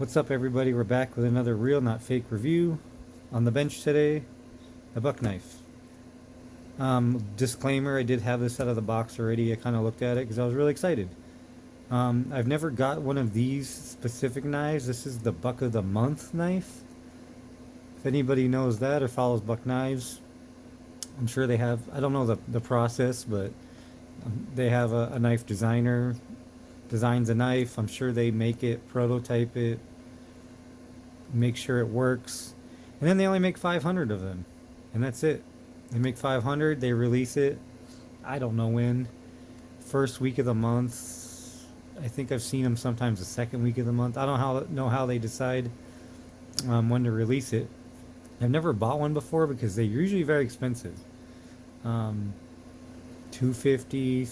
What's up, everybody? We're back with another real, not fake review. On the bench today, a buck knife. Disclaimer, I did have this out of the box already. I kind of looked at it because I was really excited. I've never got one of these specific knives. This is the Buck of the Month knife. If anybody knows that or follows buck knives, I'm sure they have, I don't know the process, but they have a knife designer, designs a knife. I'm sure they make it, prototype it, make sure it works, and then they only make 500 of them, and that's it. They make 500, they release it, I don't know when, first week of the month. I think I've seen them sometimes the second week of the month. I don't know how they decide when to release it. I've never bought one before because they're usually very expensive. 250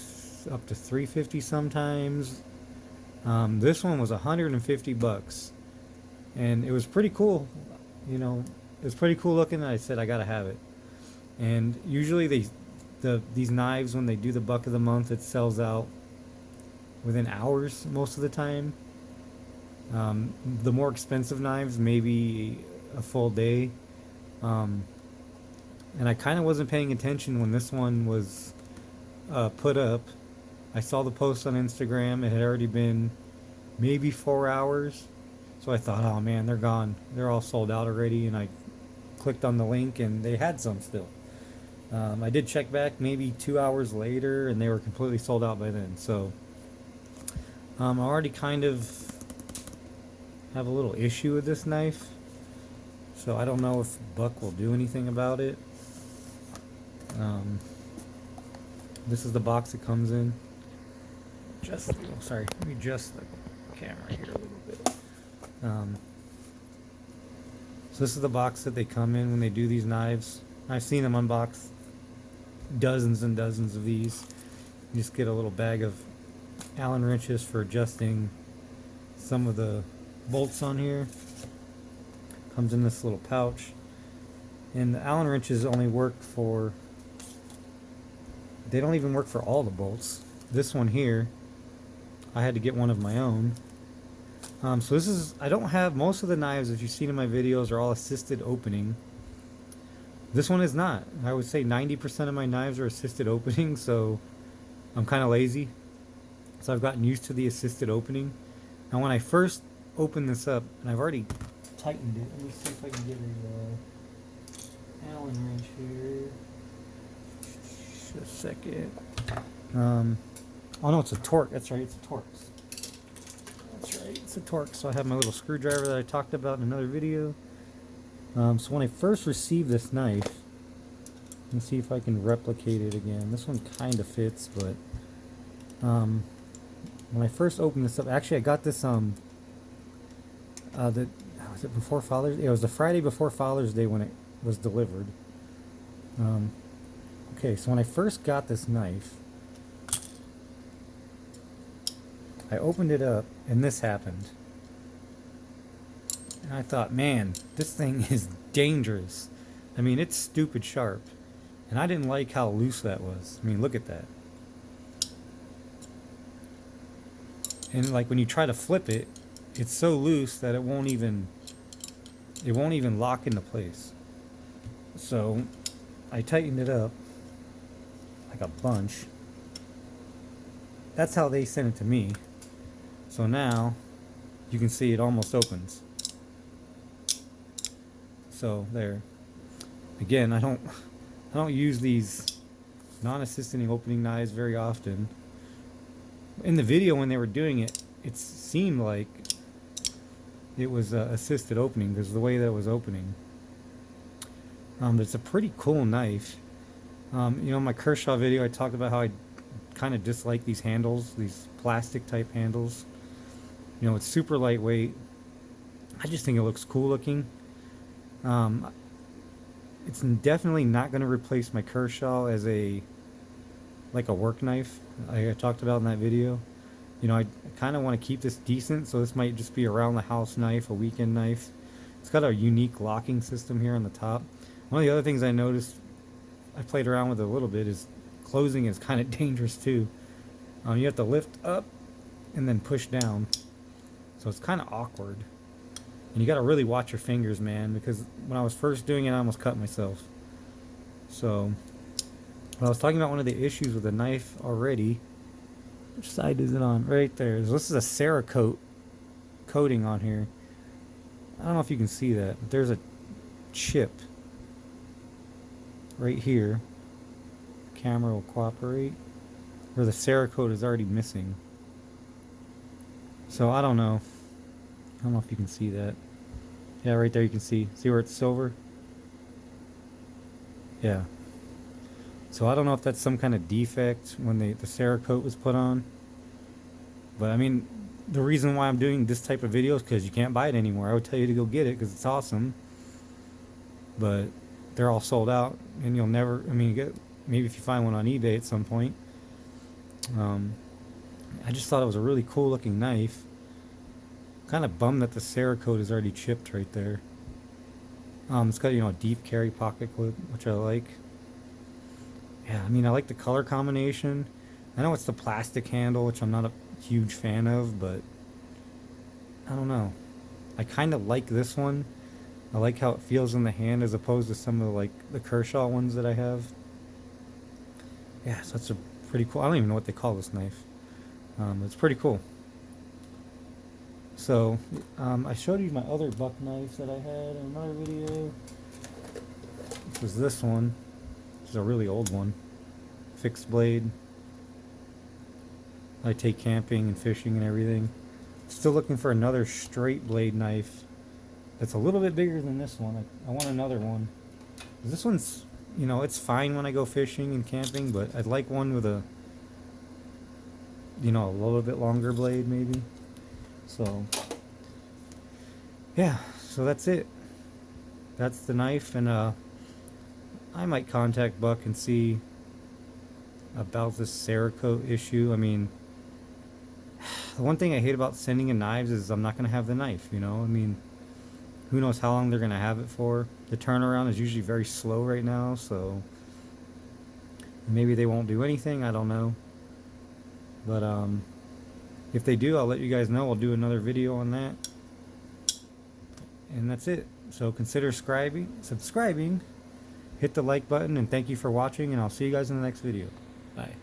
up to 350 sometimes. This one was 150 bucks, and it was pretty cool. You know, it was pretty cool looking, and I said I gotta have it. And usually these knives, when they do the Buck of the Month, it sells out within hours most of the time. The more expensive knives, maybe a full day. And I kind of wasn't paying attention when this one was put up. I saw the post on Instagram. It had already been maybe 4 hours. So I thought, oh man, they're gone. They're all sold out already. And I clicked on the link and they had some still. I did check back maybe 2 hours later and they were completely sold out by then. So I already kind of have a little issue with this knife. So I don't know if Buck will do anything about it. This is the box it comes in. Sorry, let me adjust the camera here a little bit. So this is the box that they come in when they do these knives. I've seen them unbox dozens and dozens of these. You just get a little bag of Allen wrenches for adjusting some of the bolts on here. Comes in this little pouch. And the Allen wrenches only work for, they don't even work for all the bolts. This one here, I had to get one of my own. So this is, I don't have, most of the knives, if you've seen in my videos, are all assisted opening. This one is not. I would say 90% of my knives are assisted opening, so I'm kind of lazy. So I've gotten used to the assisted opening. Now when I first opened this up, and I've already tightened it, let me see if I can get a Allen wrench here. Just a second. Oh no, it's a Torx. That's right, it's a Torx. That's right, it's a Torx. So I have my little screwdriver that I talked about in another video. So when I first received this knife, let's see if I can replicate it again. This one kind of fits, but when I first opened this up, actually I got this was it before Father's Day? It was the Friday before Father's Day when it was delivered. Okay, so when I first got this knife, I opened it up and this happened. And I thought, man, this thing is dangerous. I mean, it's stupid sharp. And I didn't like how loose that was. I mean, look at that. And like when you try to flip it, it's so loose that it won't even lock into place. So I tightened it up like a bunch. That's how they sent it to me. So now you can see it almost opens. So there. Again, I don't use these non-assisting opening knives very often. In the video when they were doing it, it seemed like it was assisted opening because of the way that it was opening. But it's a pretty cool knife. You know, in my Kershaw video I talked about how I kind of dislike these handles, these plastic type handles. You know, it's super lightweight. I just think it looks cool looking. It's definitely not going to replace my Kershaw as a work knife I talked about in that video. You know, I kind of want to keep this decent, so this might just be a around the house knife, a weekend knife. It's got a unique locking system here on the top. One of the other things I noticed, I played around with it a little bit, is closing is kind of dangerous too. You have to lift up and then push down, so it's kind of awkward. And you got to really watch your fingers, man, because when I was first doing it, I almost cut myself. So, when I was talking about one of the issues with the knife already, which side is it on? Right there. So this is a Cerakote coating on here. I don't know if you can see that, but there's a chip right here. Camera will cooperate. Where the Cerakote is already missing. So I don't know. I don't know if you can see that. Yeah, right there you can see. See where it's silver? Yeah. So I don't know if that's some kind of defect when the Cerakote was put on. But I mean, the reason why I'm doing this type of video is because you can't buy it anymore. I would tell you to go get it because it's awesome. But they're all sold out and you'll never, I mean, maybe if you find one on eBay at some point. I just thought it was a really cool looking knife. Kind of bummed that the Cerakote is already chipped right there. It's got, you know, a deep carry pocket clip, which I like. Yeah, I mean, I like the color combination. I know it's the plastic handle, which I'm not a huge fan of, but I don't know. I kind of like this one. I like how it feels in the hand as opposed to some of like the Kershaw ones that I have. Yeah, so that's a pretty cool. I don't even know what they call this knife. It's pretty cool. So, I showed you my other buck knives that I had in another video. This was this one. This is a really old one. Fixed blade. I take camping and fishing and everything. Still looking for another straight blade knife that's a little bit bigger than this one. I want another one. This one's, you know, it's fine when I go fishing and camping, but I'd like one with a, you know, a little bit longer blade maybe. So, yeah, so that's it. That's the knife, and I might contact Buck and see about this Cerakote issue. I mean, the one thing I hate about sending in knives is I'm not going to have the knife, you know? I mean, who knows how long they're going to have it for. The turnaround is usually very slow right now, so maybe they won't do anything, I don't know. But if they do, I'll let you guys know. I'll do another video on that. And that's it. So consider subscribing, hit the like button, and thank you for watching, and I'll see you guys in the next video. Bye.